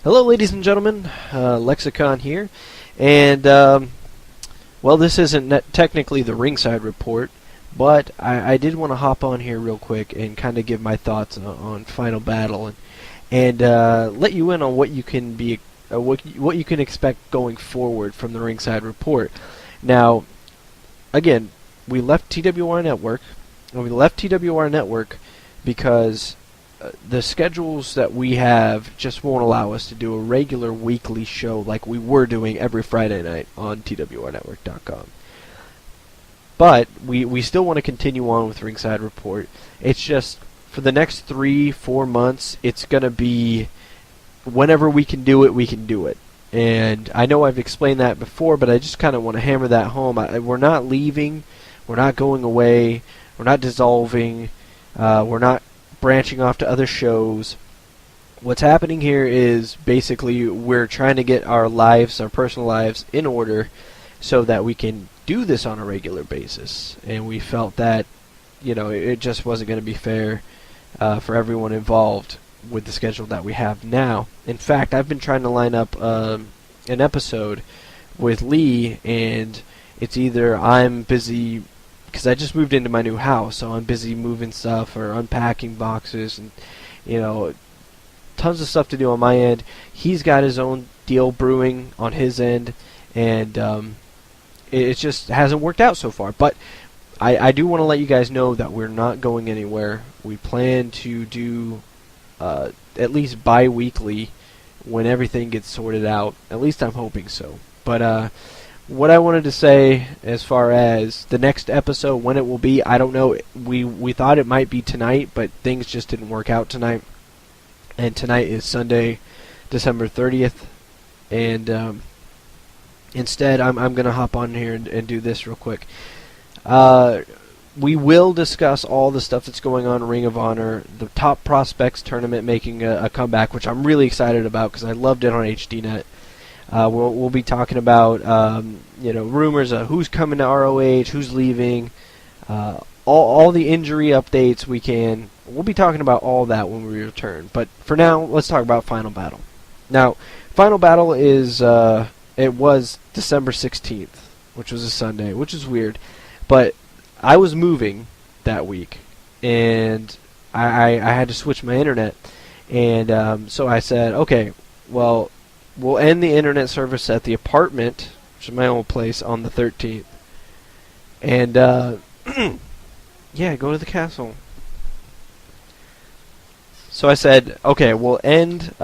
Hello, ladies and gentlemen. Lexicon here, and well, this isn't technically the Ringside report, but I did want to hop on here real quick and kind of give my thoughts on Final Battle and let you in on what you can be what you can expect going forward from the Ringside report. Now, again, we left TWR Network, and we left TWR Network because the schedules that we have just won't allow us to do a regular weekly show like we were doing every Friday night on TWRnetwork.com. But we still want to continue on with Ringside Report. It's just for the next 3-4 months, it's going to be whenever we can do it, we can do it. And I know I've explained that before, but I just kind of want to hammer that home. We're not leaving. We're not going away. We're not dissolving. We're not branching off to other shows. What's happening here is basically we're trying to get our lives, our personal lives, in order so that we can do this on a regular basis. And we felt that, it just wasn't going to be fair for everyone involved with the schedule that we have now. In fact, I've been trying to line up an episode with Lee, and it's either I'm busy because I just moved into my new house, so I'm busy moving stuff or unpacking boxes and, tons of stuff to do on my end. He's got his own deal brewing on his end, and it just hasn't worked out so far. But I do want to let you guys know that we're not going anywhere. We plan to do at least bi-weekly when everything gets sorted out. At least I'm hoping so. But what I wanted to say as far as the next episode, when it will be, I don't know. We thought it might be tonight, but things just didn't work out tonight. And tonight is Sunday, December 30th. And instead, I'm going to hop on here and do this real quick. We will discuss all the stuff that's going on in Ring of Honor, the Top Prospects tournament making a comeback, which I'm really excited about because I loved it on HDNet. We'll be talking about rumors of who's coming to ROH, who's leaving, all the injury updates we can. We'll be talking about all that when we return. But for now, let's talk about Final Battle. Now, Final Battle it was December 16th, which was a Sunday, which is weird. But I was moving that week, and I had to switch my internet. And so I said, okay, well, we'll end the internet service at the apartment, which is my old place, on the 13th. And, yeah, go to the castle. So I said, okay, we'll end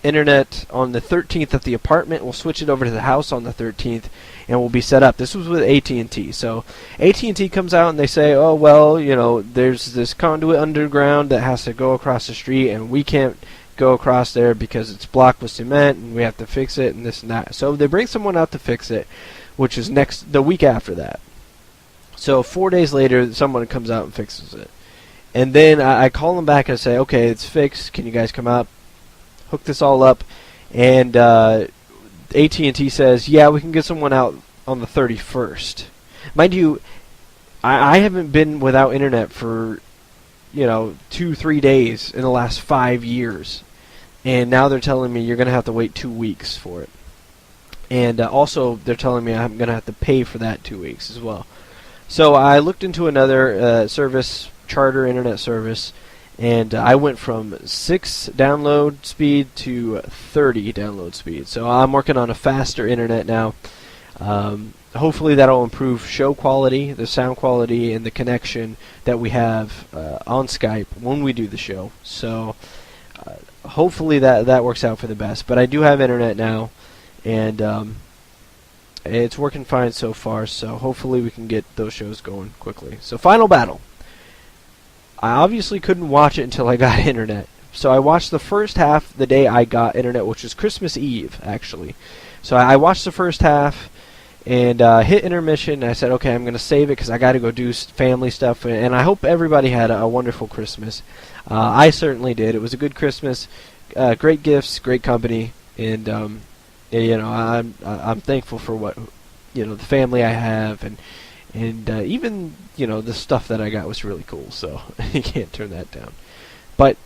internet on the 13th at the apartment. We'll switch it over to the house on the 13th, and we'll be set up. This was with AT&T. So AT&T comes out, and they say, oh, well, there's this conduit underground that has to go across the street, and we can't go across there because it's blocked with cement and we have to fix it and this and that. So they bring someone out to fix it, which is the week after that. So 4 days later, someone comes out and fixes it. And then I call them back and say, okay, it's fixed. Can you guys come out, hook this all up? And AT&T says, yeah, we can get someone out on the 31st. Mind you, I haven't been without internet for 2-3 days in the last 5 years. And now they're telling me you're going to have to wait 2 weeks for it. And also, they're telling me I'm going to have to pay for that 2 weeks as well. So I looked into another charter internet service, and I went from 6 download speed to 30 download speed. So I'm working on a faster internet now. Hopefully that'll improve show quality, the sound quality, and the connection that we have on Skype when we do the show. So hopefully that works out for the best. But I do have internet now, and it's working fine so far. So hopefully we can get those shows going quickly. So Final Battle. I obviously couldn't watch it until I got internet. So I watched the first half the day I got internet, which was Christmas Eve, actually. So I watched the first half and hit intermission. And I said, okay, I'm going to save it because I got to go do family stuff. And I hope everybody had a wonderful Christmas. I certainly did. It was a good Christmas. Great gifts, great company. And, I'm thankful for what, the family I have. And even, the stuff that I got was really cool. So you can't turn that down. But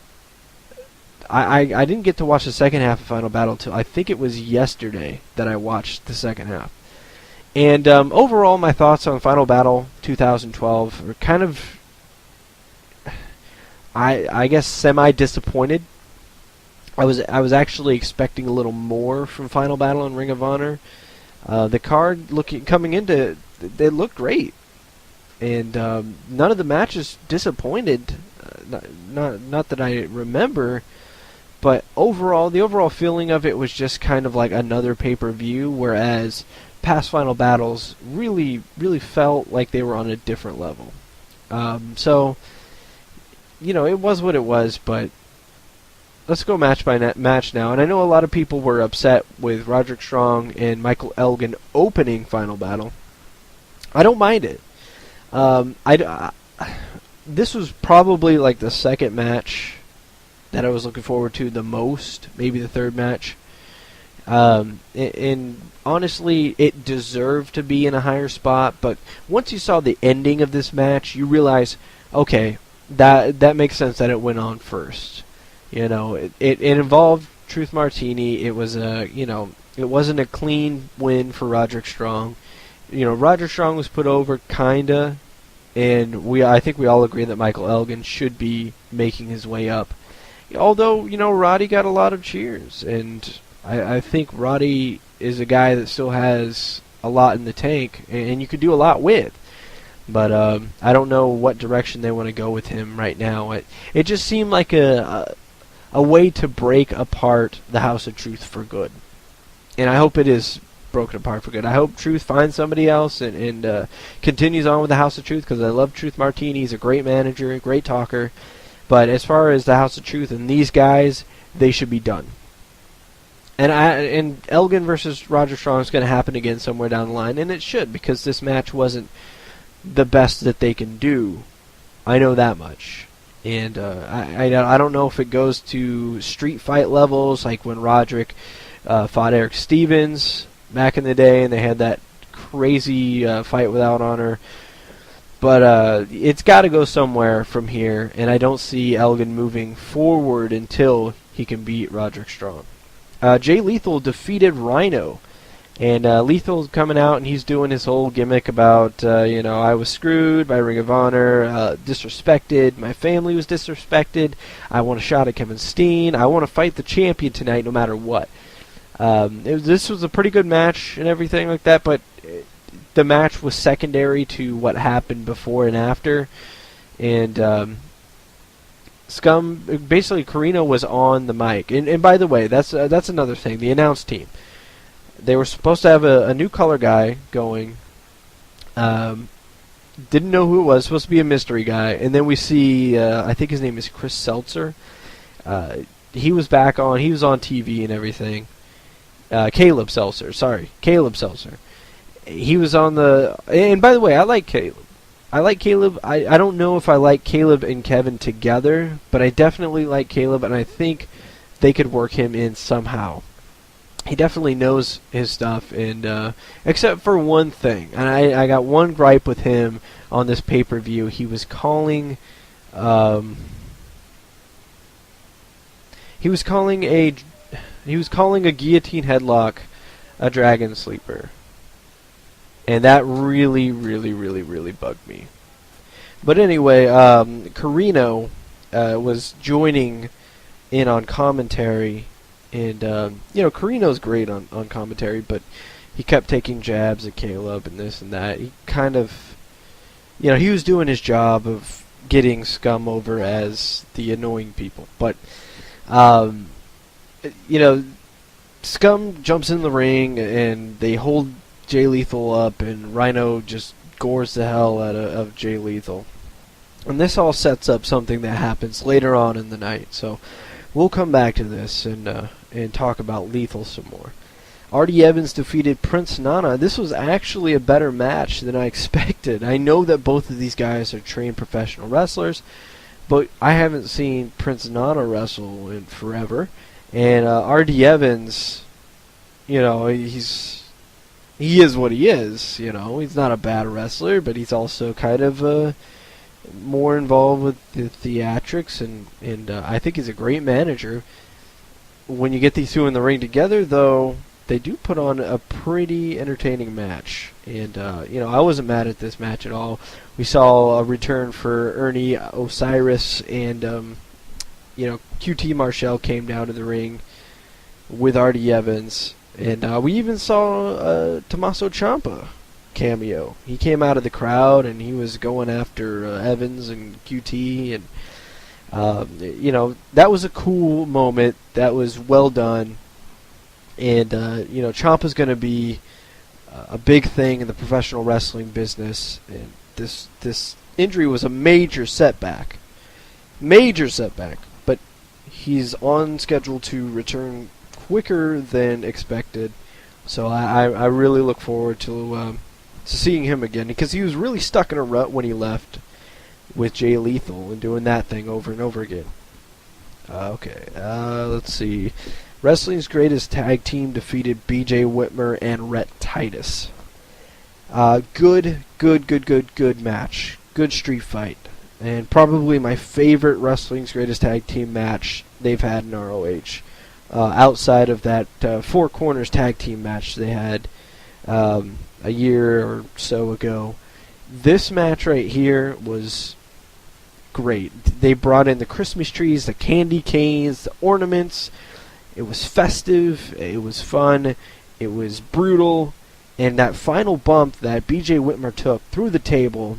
I didn't get to watch the second half of Final Battle till I think it was yesterday that I watched the second half. And overall, my thoughts on Final Battle 2012 are kind of, I guess, semi-disappointed. I was actually expecting a little more from Final Battle and Ring of Honor. The card coming into it looked great, and none of the matches disappointed. Not that I remember, but overall, the overall feeling of it was just kind of like another pay-per-view, whereas past Final Battles really felt like they were on a different level. So, it was what it was, but let's go match by match now. And I know a lot of people were upset with Roderick Strong and Michael Elgin opening Final Battle. I don't mind it. This was probably like the second match that I was looking forward to the most, maybe the third match. And honestly, it deserved to be in a higher spot, but once you saw the ending of this match, you realize, okay, that makes sense that it went on first. It involved Truth Martini. It was it wasn't a clean win for Roderick Strong. Roderick Strong was put over, kinda, and I think we all agree that Michael Elgin should be making his way up. Although, Roddy got a lot of cheers, and I think Roddy is a guy that still has a lot in the tank, and you could do a lot with. But I don't know what direction they want to go with him right now. It just seemed like a way to break apart the House of Truth for good. And I hope it is broken apart for good. I hope Truth finds somebody else and continues on with the House of Truth, because I love Truth Martini. He's a great manager, a great talker. But as far as the House of Truth and these guys, they should be done. And Elgin versus Roderick Strong is going to happen again somewhere down the line, and it should, because this match wasn't the best that they can do. I know that much. And I don't know if it goes to street fight levels, like when Roderick fought Eric Stevens back in the day, and they had that crazy fight without honor. But it's got to go somewhere from here, and I don't see Elgin moving forward until he can beat Roderick Strong. Jay Lethal defeated Rhino. And Lethal's coming out, and he's doing his whole gimmick about, I was screwed by Ring of Honor, disrespected, my family was disrespected, I want a shot at Kevin Steen, I want to fight the champion tonight no matter what. This was a pretty good match and everything like that, but the match was secondary to what happened before and after. And Scum, basically Carino was on the mic. And by the way, that's another thing, the announce team. They were supposed to have a new color guy going. Didn't know who it was. Supposed to be a mystery guy. And then we see, I think his name is Chris Seltzer. He was back on. He was on TV and everything. Caleb Seltzer. He was on the... And by the way, I like Caleb. I don't know if I like Caleb and Kevin together, but I definitely like Caleb, and I think they could work him in somehow. He definitely knows his stuff, and except for one thing, and I got one gripe with him on this pay-per-view. He was calling a guillotine headlock a dragon sleeper, and that really bugged me. But anyway, Carino was joining in on commentary. And, Carino's great on commentary, but he kept taking jabs at Caleb and this and that. He kind of, he was doing his job of getting Scum over as the annoying people. But, Scum jumps in the ring, and they hold Jay Lethal up, and Rhino just gores the hell out of Jay Lethal. And this all sets up something that happens later on in the night, so... We'll come back to this and talk about Lethal some more. Artie Evans defeated Prince Nana. This was actually a better match than I expected. I know that both of these guys are trained professional wrestlers, but I haven't seen Prince Nana wrestle in forever. And Artie Evans, he is what he is. He's not a bad wrestler, but he's also kind of more involved with the theatrics, and I think he's a great manager. When you get these two in the ring together, though, they do put on a pretty entertaining match. And, I wasn't mad at this match at all. We saw a return for Ernie Osiris, and, QT Marshall came down to the ring with Artie Evans. And we even saw Tommaso Ciampa cameo. He came out of the crowd, and he was going after Evans and QT, and that was a cool moment. That was well done. And, Ciampa's going to be a big thing in the professional wrestling business. And this injury was a major setback. Major setback. But he's on schedule to return quicker than expected. So I really look forward to seeing him again. Because he was really stuck in a rut when he left with Jay Lethal and doing that thing over and over again. Let's see. Wrestling's Greatest Tag Team defeated B.J. Whitmer and Rhett Titus. Good match. Good street fight. And probably my favorite Wrestling's Greatest Tag Team match they've had in ROH. Outside of that Four Corners Tag Team match they had a year or so ago. This match right here was great. They brought in the Christmas trees, the candy canes, the ornaments. It was festive, it was fun, it was brutal, and that final bump that B.J. Whitmer took through the table,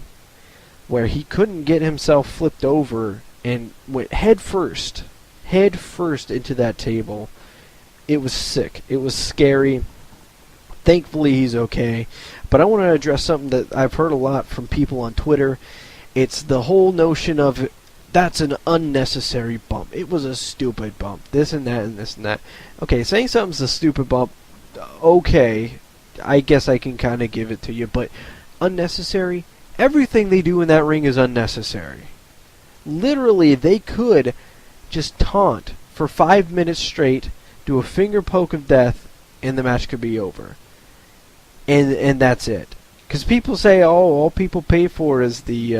where he couldn't get himself flipped over and went head first into that table. It was sick. It was scary. Thankfully, he's okay. But I want to address something that I've heard a lot from people on Twitter. It's the whole notion of that's an unnecessary bump. It was a stupid bump. This and that and this and that. Okay, saying something's a stupid bump, okay, I guess I can kind of give it to you. But unnecessary? Everything they do in that ring is unnecessary. Literally, they could just taunt for 5 minutes straight, do a finger poke of death, and the match could be over. And that's it. Because people say, all people pay for is the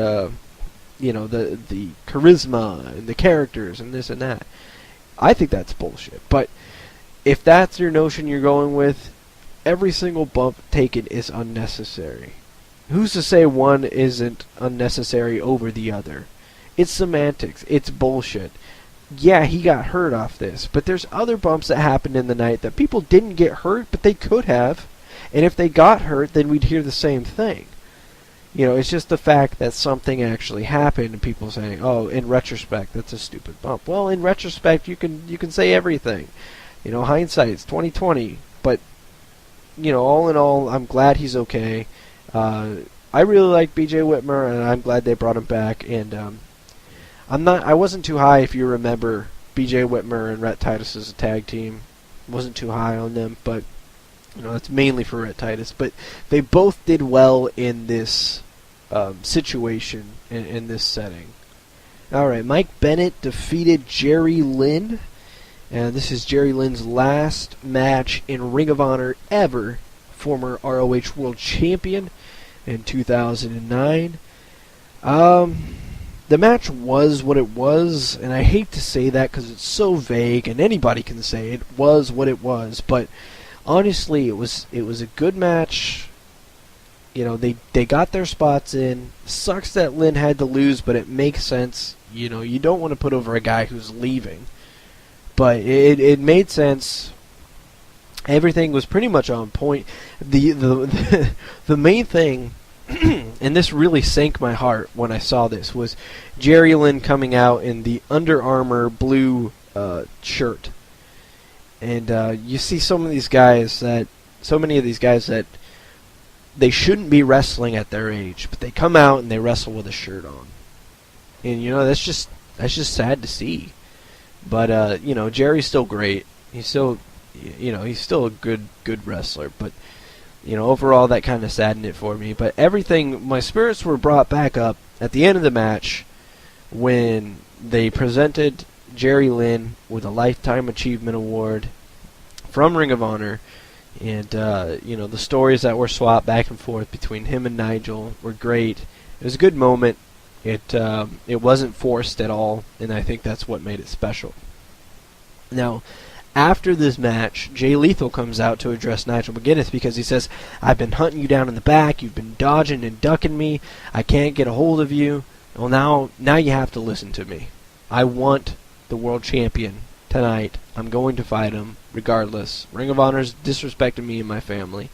charisma and the characters and this and that. I think that's bullshit. But if that's your notion you're going with, every single bump taken is unnecessary. Who's to say one isn't unnecessary over the other? It's semantics. It's bullshit. Yeah, he got hurt off this, but there's other bumps that happened in the night that people didn't get hurt, but they could have. And if they got hurt, then we'd hear the same thing. It's just the fact that something actually happened, and people saying, "Oh, in retrospect, that's a stupid bump." Well, in retrospect, you can say everything. Hindsight's 20/20. But all in all, I'm glad he's okay. I really like B.J. Whitmer, and I'm glad they brought him back. And I wasn't too high, if you remember, B.J. Whitmer and Rhett Titus as a tag team. Wasn't too high on them, but that's mainly for Rhett Titus. But they both did well in this situation, in this setting. Alright, Mike Bennett defeated Jerry Lynn. And this is Jerry Lynn's last match in Ring of Honor ever. Former ROH World Champion in 2009. The match was what it was, and I hate to say that because it's so vague, and anybody can say it was what it was. But honestly, it was a good match. They got their spots in. Sucks that Lynn had to lose, but it makes sense. You don't want to put over a guy who's leaving. But it made sense. Everything was pretty much on point. The main thing, and this really sank my heart when I saw this, was Jerry Lynn coming out in the Under Armour blue shirt. And you see so many of these guys that they shouldn't be wrestling at their age, but they come out and they wrestle with a shirt on. And that's just sad to see. But Jerry's still great. He's still a good wrestler. But overall, that kind of saddened it for me. But my spirits were brought back up at the end of the match when they presented Jerry Lynn with a Lifetime Achievement Award from Ring of Honor. And, the stories that were swapped back and forth between him and Nigel were great. It was a good moment. It wasn't forced at all, and I think that's what made it special. Now, after this match, Jay Lethal comes out to address Nigel McGuinness because he says, "I've been hunting you down in the back. You've been dodging and ducking me. I can't get a hold of you. Well, now you have to listen to me. I want the world champion tonight. I'm going to fight him regardless. Ring of Honor's disrespecting me and my family.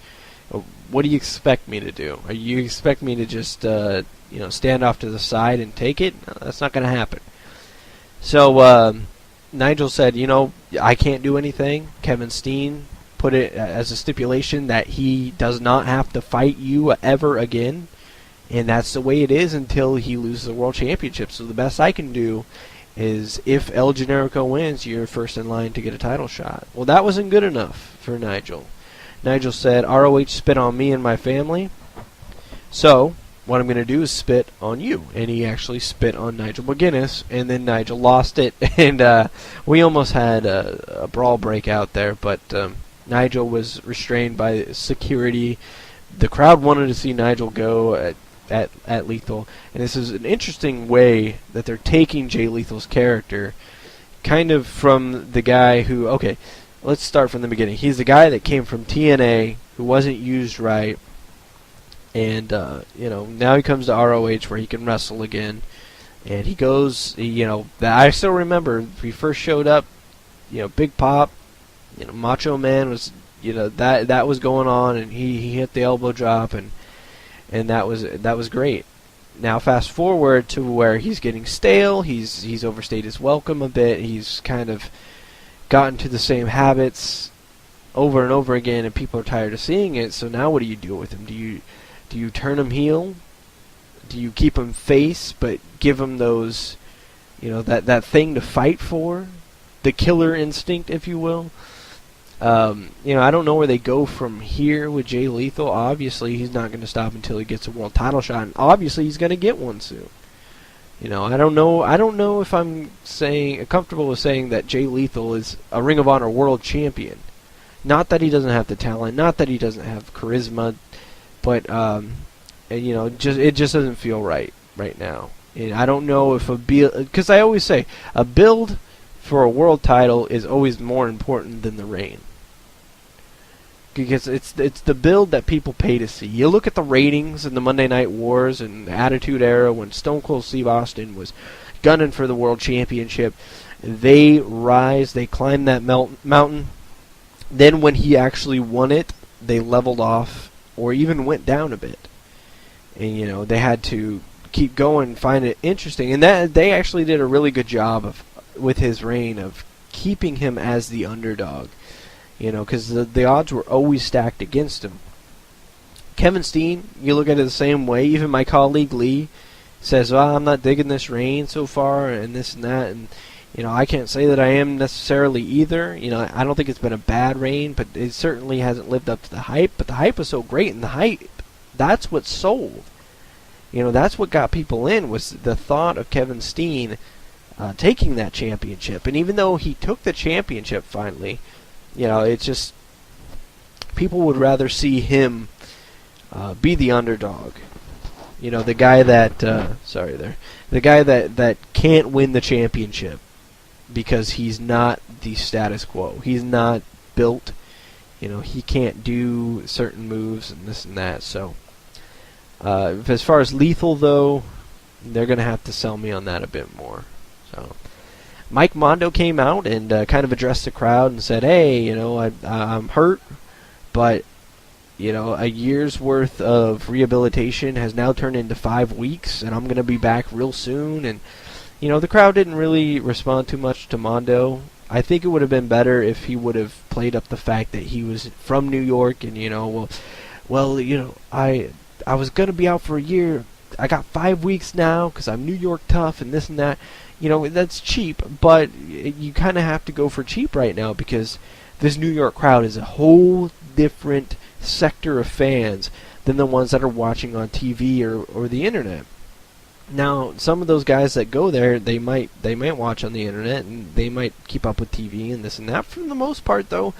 What do you expect me to do? Are you expect me to just stand off to the side and take it? No, that's not going to happen." So Nigel said, "I can't do anything." Kevin Steen put it as a stipulation that he does not have to fight you ever again, and that's the way it is until he loses the world championship. So the best I can do is, if El Generico wins, you're first in line to get a title shot. Well, that wasn't good enough for Nigel. Nigel said, "ROH spit on me and my family, so what I'm going to do is spit on you." And he actually spit on Nigel McGuinness, and then Nigel lost it, and we almost had a brawl break out there, but Nigel was restrained by security. The crowd wanted to see Nigel go at Lethal, and this is an interesting way that they're taking Jay Lethal's character, kind of from the guy who, okay, let's start from the beginning. He's the guy that came from TNA, who wasn't used right, and now he comes to ROH where he can wrestle again, and he goes, I still remember he first showed up, Big Pop, Macho Man was, that was going on, and he hit the elbow drop, and that was great. Now fast forward to where he's getting stale, he's overstayed his welcome a bit, he's kind of gotten to the same habits over and over again, and people are tired of seeing it. So now what do you do with him? Do you turn him heel? Do you keep him face but give him those, that thing to fight for, the killer instinct, if you will? I don't know where they go from here with Jay Lethal. Obviously, he's not going to stop until he gets a world title shot, and obviously he's going to get one soon. I don't know if I'm comfortable with saying that Jay Lethal is a Ring of Honor world champion. Not that he doesn't have the talent, not that he doesn't have charisma, but it just doesn't feel right now. And I don't know if because I always say a build for a world title is always more important than the reign. Because it's the build that people pay to see. You look at the ratings in the Monday Night Wars and the Attitude Era when Stone Cold Steve Austin was gunning for the World Championship. They rise, they climb that mountain. Then when he actually won it, they leveled off or even went down a bit. And, they had to keep going and find it interesting. And that they actually did a really good job with his reign of keeping him as the underdog. Because the odds were always stacked against him. Kevin Steen, you look at it the same way. Even my colleague Lee says, "Well, I'm not digging this reign so far," and this and that. And I can't say that I am necessarily either. I don't think it's been a bad reign, but it certainly hasn't lived up to the hype. But the hype was so great, and the hype, that's what sold. That's what got people in, was the thought of Kevin Steen taking that championship. And even though he took the championship finally, it's just people would rather see him be the underdog. The guy that the guy that can't win the championship because he's not the status quo. He's not built. He can't do certain moves and this and that. So as far as Lethal though, they're gonna have to sell me on that a bit more. So Mike Mondo came out and kind of addressed the crowd and said, "Hey, I'm hurt, but a year's worth of rehabilitation has now turned into 5 weeks, and I'm going to be back real soon." And the crowd didn't really respond too much to Mondo. I think it would have been better if he would have played up the fact that he was from New York and I was going to be out for a year. I got 5 weeks now because I'm New York tough and this and that. That's cheap, but you kind of have to go for cheap right now because this New York crowd is a whole different sector of fans than the ones that are watching on TV or the internet. Now, some of those guys that go there, they might watch on the internet and they might keep up with TV and this and that. For the most part, though,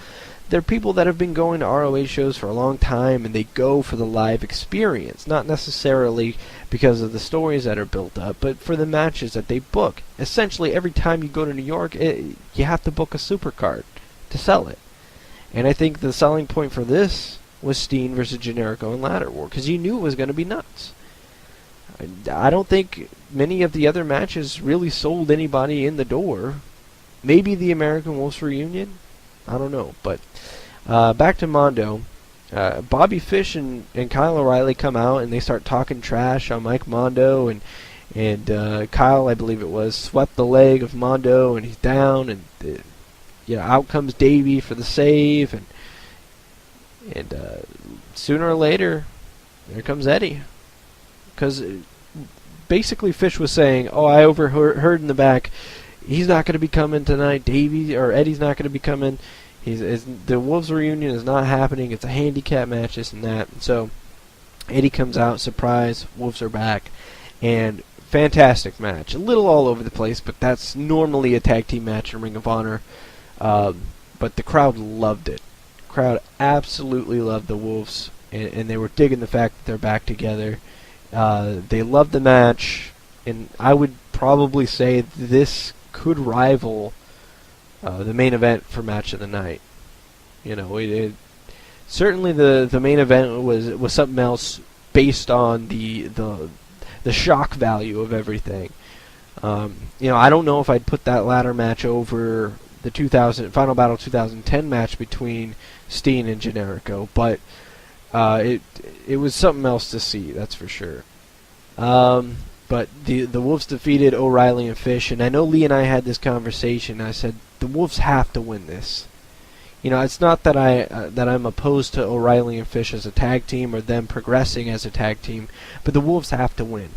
they're people that have been going to ROH shows for a long time, and they go for the live experience, not necessarily because of the stories that are built up, but for the matches that they book. Essentially, every time you go to New York, you have to book a supercard to sell it. And I think the selling point for this was Steen versus Generico and Ladder War, because you knew it was going to be nuts. I don't think many of the other matches really sold anybody in the door. Maybe the American Wolves reunion? I don't know. But back to Mondo. Bobby Fish and Kyle O'Reilly come out and they start talking trash on Mike Mondo. And Kyle, I believe it was, swept the leg of Mondo and he's down. And out comes Davey for the save. And sooner or later, there comes Eddie. Because basically Fish was saying, I overheard in the back, he's not going to be coming tonight. Eddie's not going to be coming. The Wolves reunion is not happening. It's a handicap match, this and that. So Eddie comes out, surprise, Wolves are back. And fantastic match. A little all over the place, but that's normally a tag team match in Ring of Honor. But the crowd loved it. The crowd absolutely loved the Wolves, and they were digging the fact that they're back together. They loved the match, and I would probably say this could rival the main event for match of the night. Certainly the main event was something else based on the shock value of everything. I don't know if I'd put that ladder match over the Final Battle 2010 match between Steen and Generico, but it was something else to see, that's for sure. But the Wolves defeated O'Reilly and Fish, and I know Lee and I had this conversation. I said the Wolves have to win this. It's not that I'm opposed to O'Reilly and Fish as a tag team or them progressing as a tag team, but the Wolves have to win.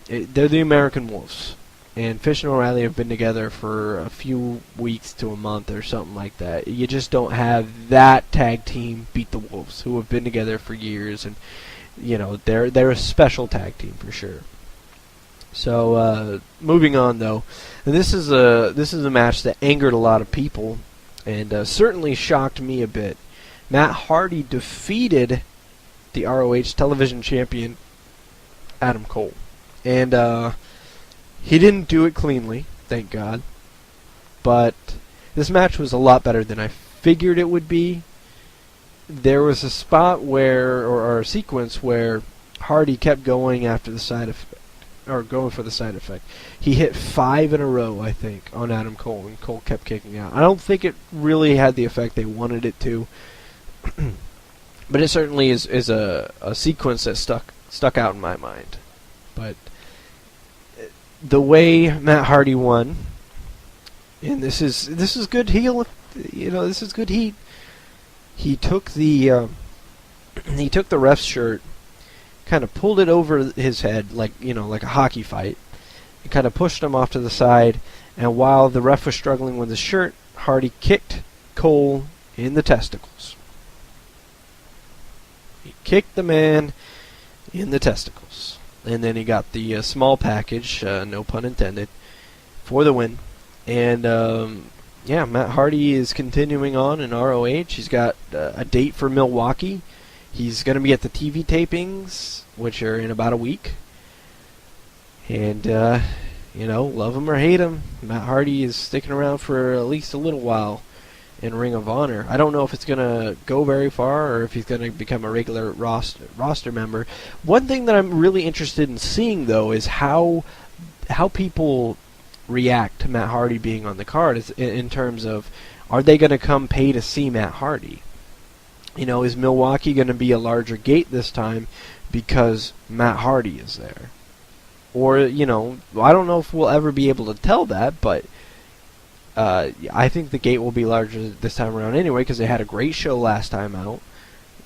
They're the American Wolves, and Fish and O'Reilly have been together for a few weeks to a month or something like that. You just don't have that tag team beat the Wolves, who have been together for years, and they're a special tag team for sure. So moving on though, and this is a match that angered a lot of people, and certainly shocked me a bit. Matt Hardy defeated the ROH Television Champion Adam Cole, and he didn't do it cleanly, thank God. But this match was a lot better than I figured it would be. There was a spot or a sequence where Hardy kept going after the side effect, or going for the side effect. He hit 5 in a row, I think, on Adam Cole, and Cole kept kicking out. I don't think it really had the effect they wanted it to, but it certainly is a sequence that stuck out in my mind. But the way Matt Hardy won, and this is good heel, this is good heat. He took the ref's shirt, kind of pulled it over his head like a hockey fight, and kind of pushed him off to the side. And while the ref was struggling with his shirt, Hardy kicked Cole in the testicles. He kicked the man in the testicles, and then he got the small package, no pun intended, for the win. And Matt Hardy is continuing on in ROH. He's got a date for Milwaukee. He's going to be at the TV tapings, which are in about a week. And, love him or hate him, Matt Hardy is sticking around for at least a little while in Ring of Honor. I don't know if it's going to go very far or if he's going to become a regular roster member. One thing that I'm really interested in seeing, though, is how people react to Matt Hardy being on the card in terms of, are they going to come pay to see Matt Hardy? Is Milwaukee going to be a larger gate this time because Matt Hardy is there? Or, I don't know if we'll ever be able to tell that, but I think the gate will be larger this time around anyway, because they had a great show last time out.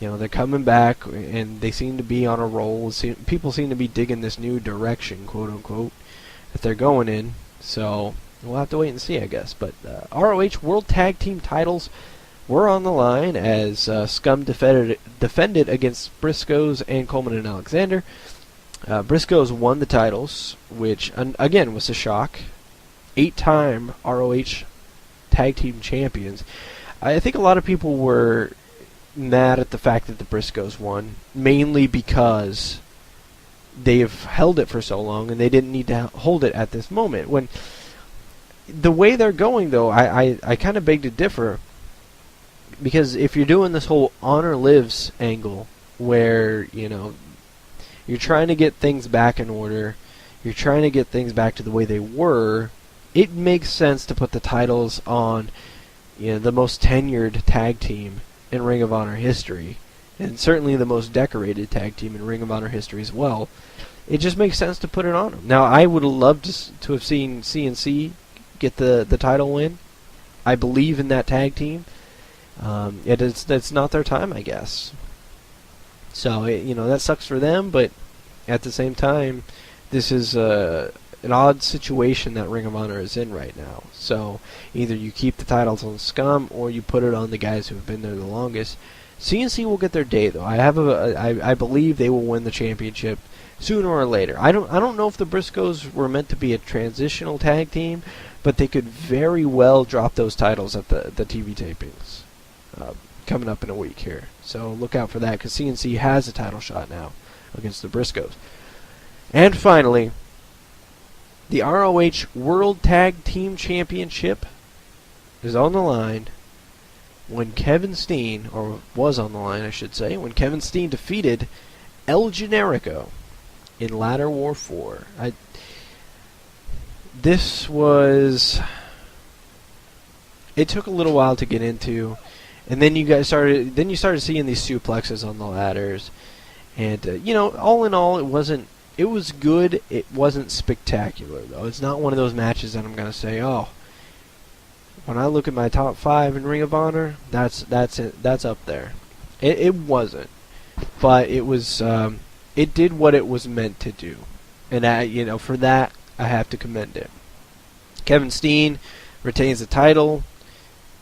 They're coming back, and they seem to be on a roll. People seem to be digging this new direction, quote-unquote, that they're going in. So we'll have to wait and see, I guess. But ROH World Tag Team titles were on the line as Scum defended against Briscoes and Coleman and Alexander. Briscoes won the titles, which, again, was a shock. 8-time ROH Tag Team Champions. I think a lot of people were mad at the fact that the Briscoes won, mainly because they've held it for so long and they didn't need to hold it at this moment. When the way they're going, though, I kind of beg to differ, because if you're doing this whole honor lives angle where, you're trying to get things back in order, you're trying to get things back to the way they were, it makes sense to put the titles on the most tenured tag team in Ring of Honor history, and certainly the most decorated tag team in Ring of Honor history as well. It just makes sense to put it on them. Now, I would have loved to have seen CNC get the title win. I believe in that tag team. It's not their time, I guess. So, that sucks for them, but at the same time, this is an odd situation that Ring of Honor is in right now. So, either you keep the titles on Scum, or you put it on the guys who have been there the longest. CNC will get their day, though. I believe they will win the championship sooner or later. I don't know if the Briscoes were meant to be a transitional tag team, but they could very well drop those titles at the TV tapings coming up in a week here. So look out for that, because CNC has a title shot now against the Briscoes. And finally, the ROH World Tag Team Championship is on the line when Kevin Steen, or was on the line I should say, when Kevin Steen defeated El Generico in Ladder War 4. It took a little while to get into, and then you started seeing these suplexes on the ladders, and all in all, it was good. It wasn't spectacular, though. It's not one of those matches that I'm gonna say, oh, when I look at my top 5 in Ring of Honor, that's up there. It wasn't, but it was. It did what it was meant to do, and for that I have to commend it. Kevin Steen retains the title.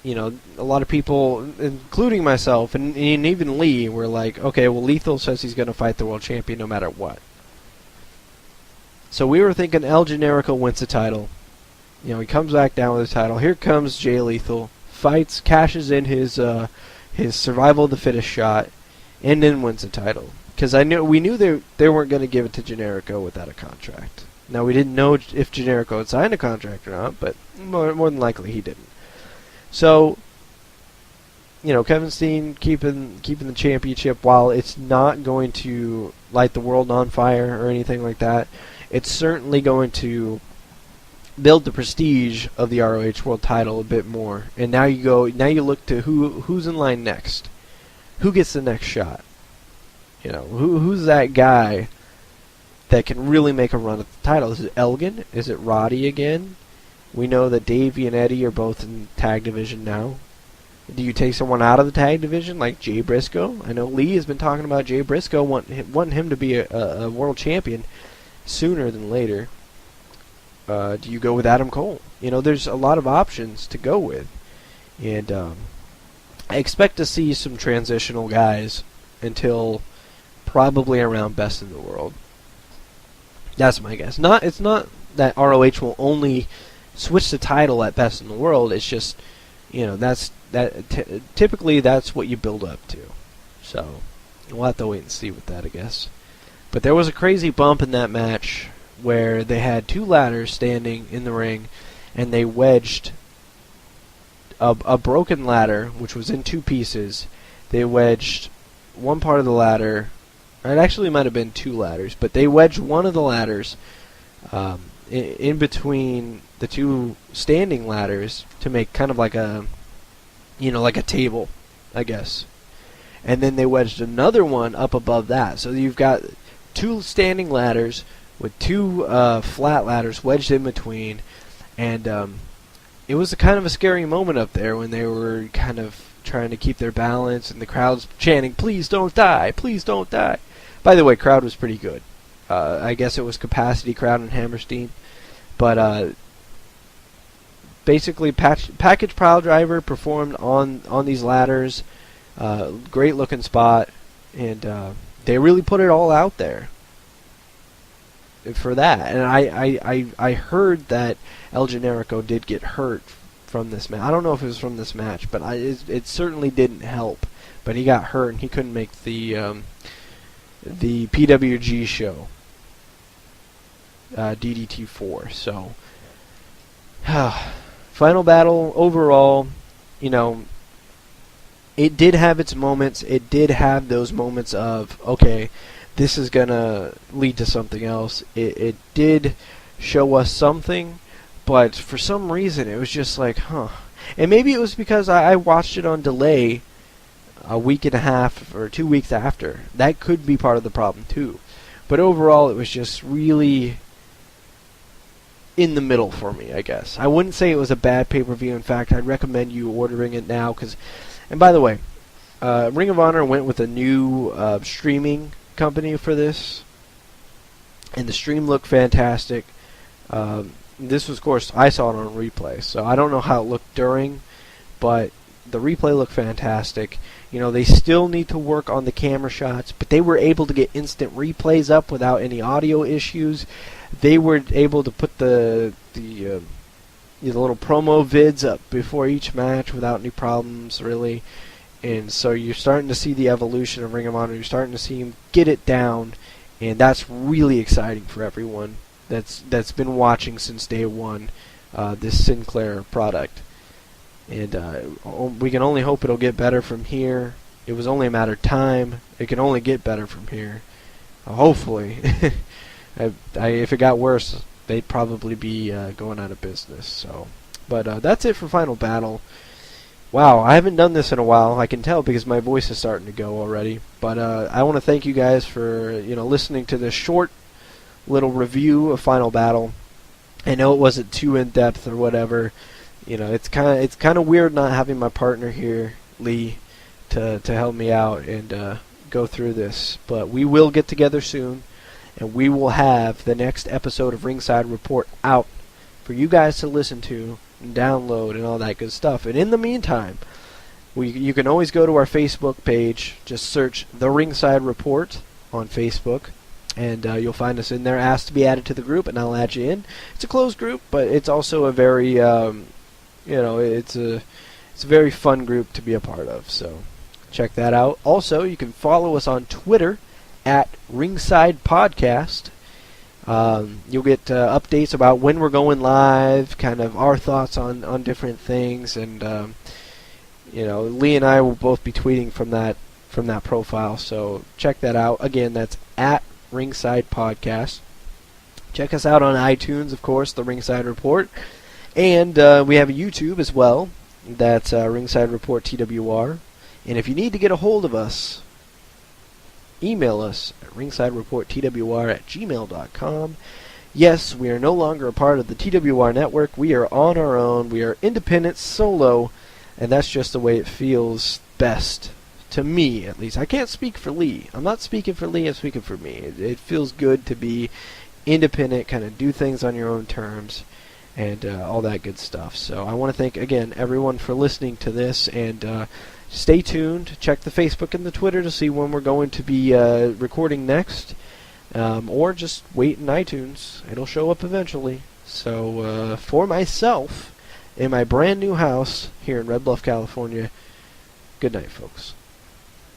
A lot of people, including myself, and even Lee, were like, okay, well, Lethal says he's going to fight the world champion no matter what. So we were thinking El Generico wins the title. He comes back down with the title. Here comes Jay Lethal, fights, cashes in his survival of the fittest shot, and then wins the title. Because we knew they weren't going to give it to Generico without a contract. Now, we didn't know if Generico had signed a contract or not, but more than likely he didn't. So, Kevin Steen keeping the championship, while it's not going to light the world on fire or anything like that, it's certainly going to build the prestige of the ROH World Title a bit more. And now you look to who's in line next. Who gets the next shot? Who's that guy that can really make a run at the title? Is it Elgin? Is it Roddy again? We know that Davey and Eddie are both in tag division now. Do you take someone out of the tag division like Jay Briscoe? I know Lee has been talking about Jay Briscoe, wanting him to be a world champion sooner than later. Do you go with Adam Cole? There's a lot of options to go with. And I expect to see some transitional guys until probably around Best in the World. That's my guess. It's not that ROH will only switch the title at Best in the World. It's just, typically that's what you build up to. So we'll have to wait and see with that, I guess. But there was a crazy bump in that match where they had 2 ladders standing in the ring, and they wedged a broken ladder, which was in 2 pieces. They wedged one part of the ladder. It actually might have been 2 ladders, but they wedged one of the ladders in between the 2 standing ladders to make kind of like a table, I guess. And then they wedged another one up above that. So you've got 2 standing ladders with 2 flat ladders wedged in between, and it was a kind of a scary moment up there when they were kind of trying to keep their balance, and the crowd's chanting, "Please don't die! Please don't die!" By the way, crowd was pretty good. I guess it was capacity crowd in Hammerstein, but basically, Package Pile Driver performed on these ladders. Great looking spot, and they really put it all out there. for that. And I heard that El Generico did get hurt from this match. I don't know if it was from this match, but it certainly didn't help. But he got hurt and he couldn't make the PWG show, DDT4. So, Final Battle overall, it did have its moments. It did have those moments of, okay, this is going to lead to something else. It did show us something, but for some reason it was just like, huh. And maybe it was because I watched it on delay a week and a half or 2 weeks after. That could be part of the problem too. But overall, it was just really in the middle for me, I guess. I wouldn't say it was a bad pay-per-view. In fact, I'd recommend you ordering it now. And by the way, Ring of Honor went with a new streaming company for this, and the stream looked fantastic. This was, of course, I saw it on replay, so I don't know how it looked during, but the replay looked fantastic. They still need to work on the camera shots, but they were able to get instant replays up without any audio issues. They were able to put the little promo vids up before each match without any problems, really. And so you're starting to see the evolution of Ring of Honor. You're starting to see them get it down, and that's really exciting for everyone that's been watching since day one, this Sinclair product. And we can only hope it'll get better from here. It was only a matter of time. It can only get better from here. Hopefully. If it got worse, they'd probably be going out of business. So, but that's it for Final Battle. Wow, I haven't done this in a while. I can tell because my voice is starting to go already. But I want to thank you guys for listening to this short little review of Final Battle. I know it wasn't too in depth or whatever. It's kind of weird not having my partner here, Lee, to help me out and go through this. But we will get together soon, and we will have the next episode of Ringside Report out for you guys to listen to and download and all that good stuff. And in the meantime, you can always go to our Facebook page. Just search The Ringside Report on Facebook, and you'll find us in there. Ask to be added to the group, and I'll add you in. It's a closed group, but it's also a very it's a very fun group to be a part of, so check that out. Also, you can follow us on Twitter at Ringside Podcast. You'll get updates about when we're going live, kind of our thoughts on different things, and Lee and I will both be tweeting from that profile, so check that out. Again, that's at Ringside Podcast. Check us out on iTunes, of course, The Ringside Report. And we have a YouTube as well. That's Ringside Report TWR. And if you need to get a hold of us, email us at ringsidereporttwr@gmail.com. Yes, we are no longer a part of the TWR network. We are on our own. We are independent, solo, and that's just the way it feels best. To me, at least. I can't speak for Lee. I'm not speaking for Lee, I'm speaking for me. It feels good to be independent, kind of do things on your own terms, and all that good stuff. So I want to thank, again, everyone for listening to this, and stay tuned. Check the Facebook and the Twitter to see when we're going to be recording next, or just wait in iTunes. It'll show up eventually. So for myself, in my brand new house here in Red Bluff, California, good night, folks.